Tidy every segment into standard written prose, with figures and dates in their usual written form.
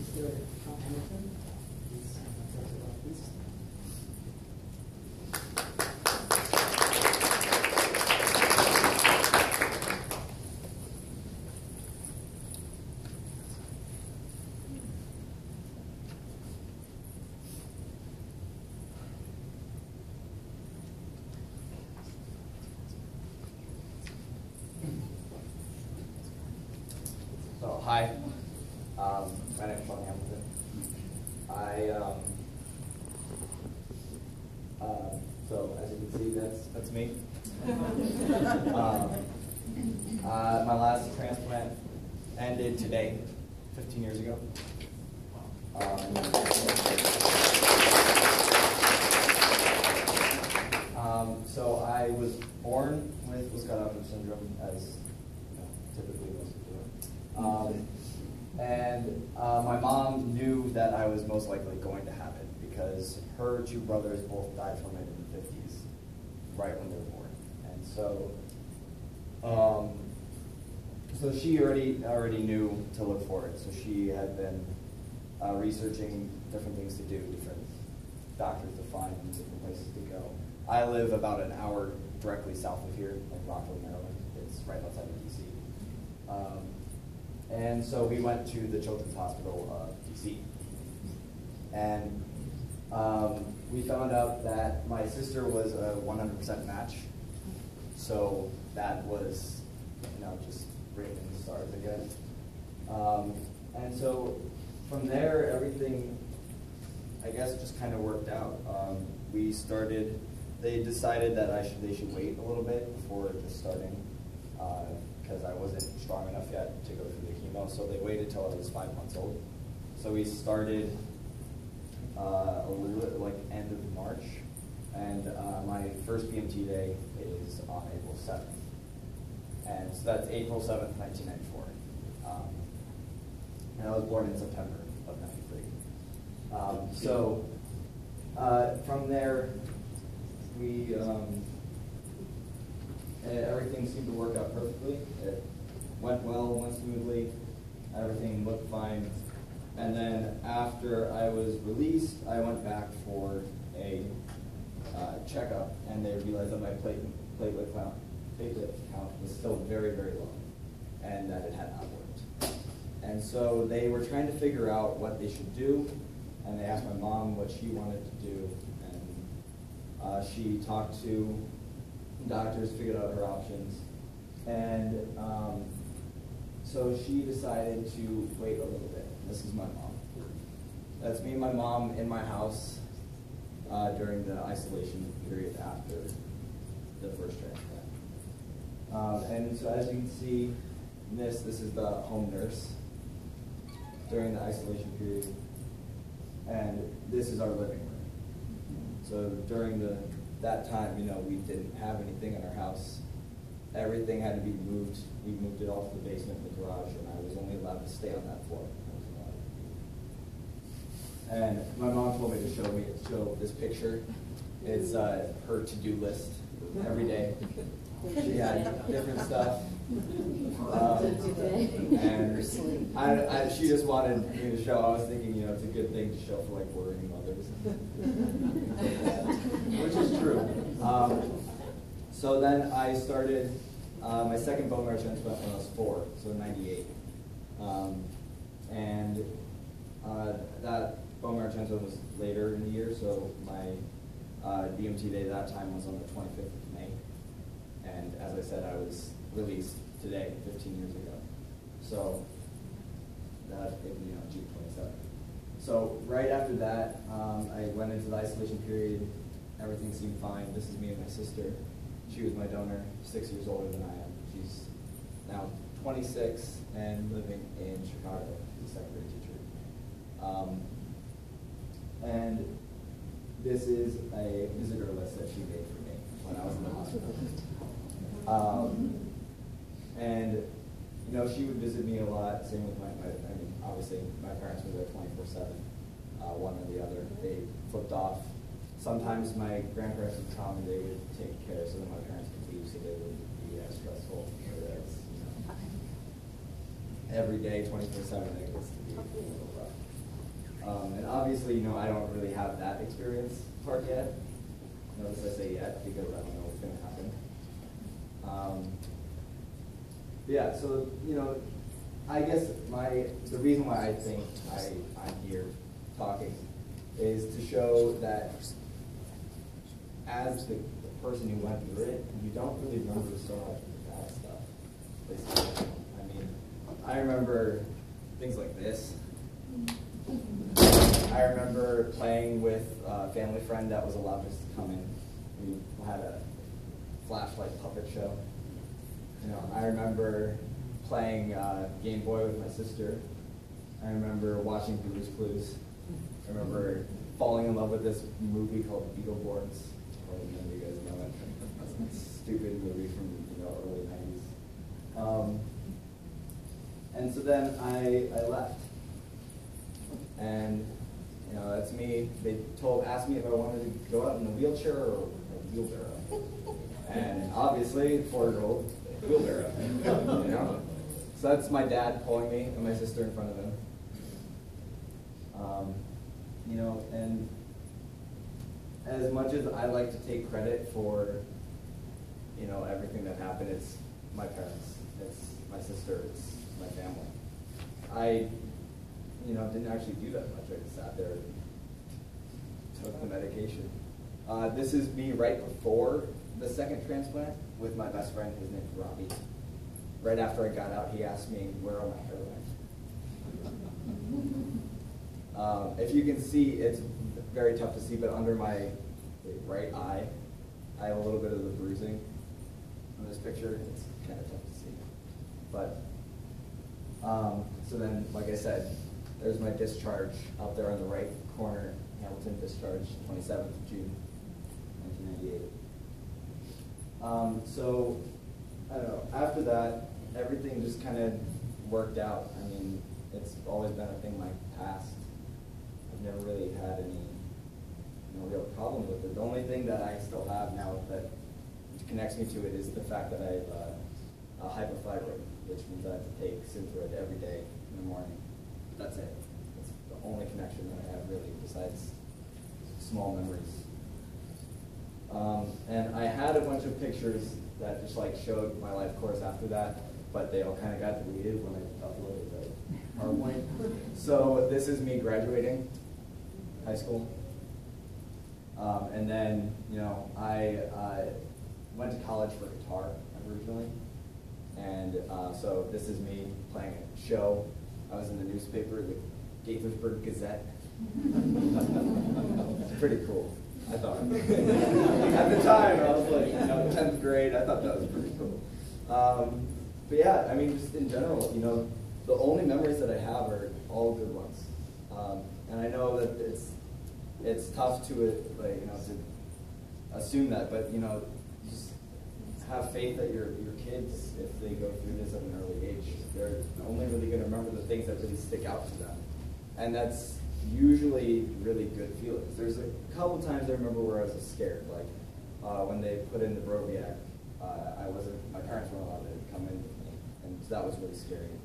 So, hi, my name is Sean Hamilton. So as you can see, that's me. My last transplant ended today, 15 years ago. So I was born with Wiskott-Aldrich Syndrome, as typically most people do. And my mom knew that I was most likely going to have it because her two brothers both died from it in the 50s, right when they were born. And so, so she already knew to look for it. So she had been researching different things to do, different doctors to find, different places to go. I live about an hour directly south of here, like Rockville, Maryland. It's right outside of D.C. And so we went to the Children's Hospital of D.C. And we found out that my sister was a 100% match. So that was, just written in the stars, I guess. And so from there, everything, I guess, just kind of worked out. They decided that they should wait a little bit before just starting, because I wasn't strong enough yet to go through the chemo, so they waited till I was 5 months old. So we started like end of March, and my first BMT day is on April 7th. And so that's April 7th, 1994. And I was born in September of 93. So from there, everything seemed to work out perfectly. It went well, went smoothly, everything looked fine. And then after I was released, I went back for a checkup, and they realized that my platelet count was still very, very low, and that it had not worked. And so they were trying to figure out what they should do, and they asked my mom what she wanted to do, and she talked to doctors, figured out her options, and so she decided to wait a little bit. This is my mom. That's me and my mom in my house during the isolation period after the first transplant. And so as you can see, this is the home nurse during the isolation period, and this is our living room. So during that time, we didn't have anything in our house. Everything had to be moved. We moved it all to the basement and the garage, and I was only allowed to stay on that floor. And my mom told me to show this picture. It's her to-do list every day. She had different stuff. And she just wanted me to show. I was thinking, it's a good thing to show for like worrying mothers, which is true. So then I started my second bone marrow transplant when I was 4, so 98. And that bone marrow transplant was later in the year, so my BMT day that time was on the 25th of May. And as I said, I was released today, 15 years ago. So that, June 27th. So right after that, I went into the isolation period. Everything seemed fine. This is me and my sister. She was my donor, 6 years older than I am. She's now 26 and living in Chicago. She's a second grade teacher. And this is a visitor list that she made for me when I was in the hospital. And she would visit me a lot. Same with obviously my parents were there 24/7, one or the other. They flipped off. Sometimes my grandparents would come and they would take care, so that my parents could leave, so they wouldn't be as stressful. Every day, 24/7, it was to be a little rough. And obviously, you know, I don't really have that experience part yet. Notice I say yet because I don't know what's going to happen. Yeah, so, you know, I guess the reason why I think I'm here talking is to show that as the person who went through it, you don't really remember so much of the bad stuff. Basically. I mean, I remember things like this. I remember playing with a family friend that was allowed us to come in. We had a flashlight puppet show. You know, I remember playing Game Boy with my sister. I remember watching Blue's Clues. I remember falling in love with this movie called Beetleborgs. Probably none of you guys know it. That's a stupid movie from early 90s. And so then I left. And that's me. They asked me if I wanted to go out in a wheelchair or a wheelbarrow. And obviously, 4-year-old, wheelbarrow. So that's my dad pulling me and my sister in front of him. And as much as I like to take credit for, everything that happened, it's my parents, it's my sister, it's my family. I, didn't actually do that much. I just sat there and took the medication. This is me right before the second transplant with my best friend. His name's Robbie. Right after I got out, he asked me where all my hair went. If you can see, it's very tough to see, but under my right eye, I have a little bit of the bruising in this picture. It's kind of tough to see. But, so then, like I said, there's my discharge out there on the right corner, Hamilton discharge, 27th of June, 1998. So, I don't know, after that, everything just kind of worked out. I mean, it's always been a thing in my past. I've never really had any real problems with it. The only thing that I still have now that connects me to it is the fact that I have a hypothyroid, which means I have to take Synthroid every day in the morning. That's it. That's the only connection that I have really, besides small memories. And I had a bunch of pictures that just showed my life course after that, but they all kind of got deleted when I uploaded the PowerPoint. So this is me graduating high school. And then, I went to college for guitar originally. And so this is me playing a show. I was in the newspaper, the Gaithersburg Gazette. It's pretty cool, I thought. At the time, I was 10th grade, I thought that was pretty cool. But yeah, I mean, just in general, the only memories that I have are all good ones. And I know that it's tough to to assume that, but just have faith that your kids, if they go through this at an early age, they're only really going to remember the things that really stick out to them. And that's usually really good feelings. There's a couple times I remember where I was scared, when they put in the Broviac, my parents weren't allowed to come in with me, and so that was really scary.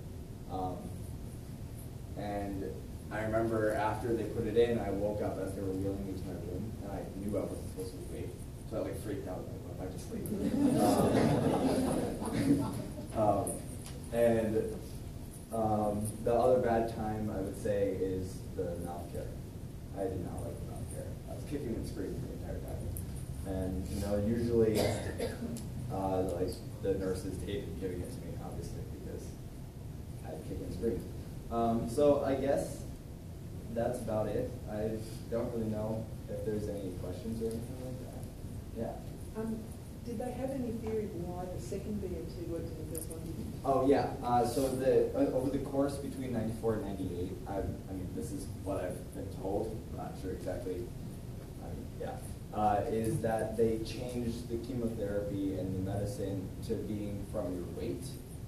And I remember after they put it in, I woke up as they were wheeling me to my room, and I knew I wasn't supposed to be awake, so I freaked out and I went back to sleep. The other bad time I would say is the mouth care. I did not like the mouth care. I was kicking and screaming the entire time, and usually the nurses hated giving it to me, obviously, because I kick and scream. So I guess that's about it. I don't really know if there's any questions or anything like that. Yeah. Did they have any theory why the second BMT worked in the first one? Oh yeah. So over the course between '94 and '98, I mean, this is what I've been told. I'm not sure exactly. Is that they changed the chemotherapy and the medicine to being from your weight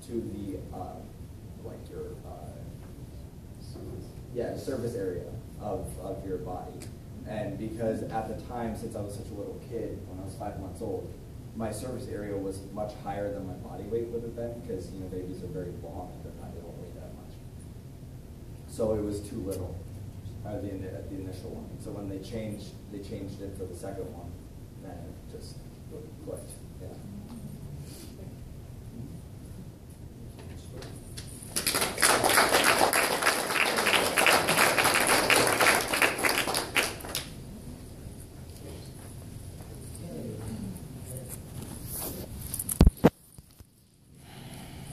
to the surface area of your body. And because at the time, since I was such a little kid, when I was 5 months old, my surface area was much higher than my body weight would have been, because babies are very long and they don't weigh that much. So it was too little. the initial one. So when they changed it for the second one, then it just clicked. Yeah.